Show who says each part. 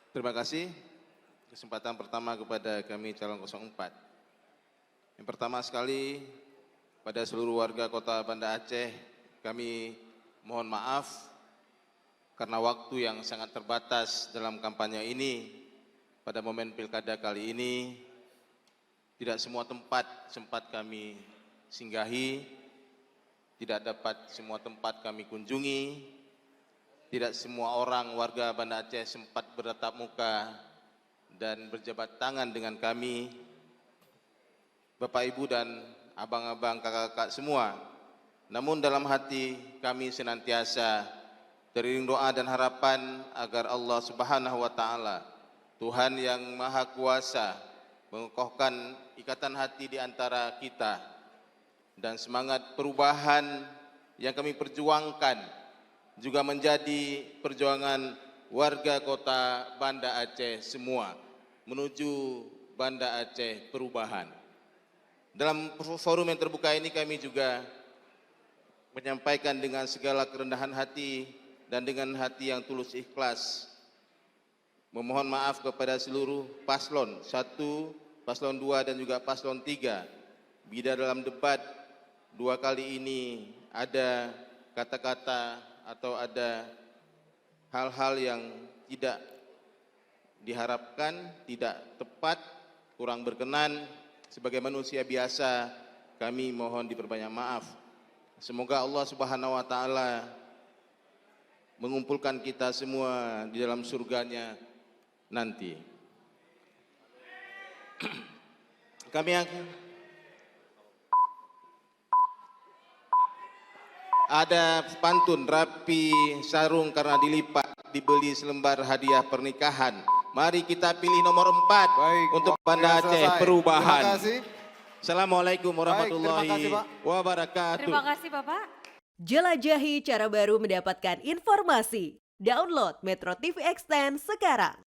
Speaker 1: Terima kasih. Kesempatan pertama kepada kami calon 04. Yang pertama sekali, pada seluruh warga Kota Banda Aceh, kami mohon maaf karena waktu yang sangat terbatas dalam kampanye ini. Pada momen pilkada kali ini, tidak semua tempat sempat kami singgahi, tidak dapat semua tempat kami kunjungi, tidak semua orang warga Banda Aceh sempat bertatap muka dan berjabat tangan dengan kami, Bapak Ibu dan abang-abang kakak-kakak semua. Namun dalam hati kami senantiasa teriring doa dan harapan agar Allah Subhanahu wa Ta'ala, Tuhan yang Maha Kuasa, mengokohkan ikatan hati di antara kita dan semangat perubahan yang kami perjuangkan juga menjadi perjuangan warga Kota Banda Aceh semua menuju Banda Aceh perubahan. Dalam forum yang terbuka ini kami juga menyampaikan dengan segala kerendahan hati dan dengan hati yang tulus ikhlas, memohon maaf kepada seluruh paslon 1, paslon 2 dan juga paslon 3 bila dalam debat 2 kali ini ada kata-kata atau ada hal-hal yang tidak diharapkan, tidak tepat, kurang berkenan. Sebagai manusia biasa, kami mohon diperbanyak maaf. Semoga Allah Subhanahu wa Ta'ala mengumpulkan kita semua di dalam surganya nanti. Kami akan ada pantun, rapi sarung karena dilipat, dibeli selembar hadiah pernikahan. Mari kita pilih nomor 4
Speaker 2: Baik,
Speaker 1: untuk Banda Aceh
Speaker 2: selesai.
Speaker 1: perubahan.
Speaker 2: Terima kasih.
Speaker 1: Assalamualaikum warahmatullahi
Speaker 2: Baik, terima kasih, Pak.
Speaker 1: wabarakatuh.
Speaker 3: Terima kasih Bapak.
Speaker 4: Jelajahi cara baru mendapatkan informasi. Download Metro TV Extend sekarang.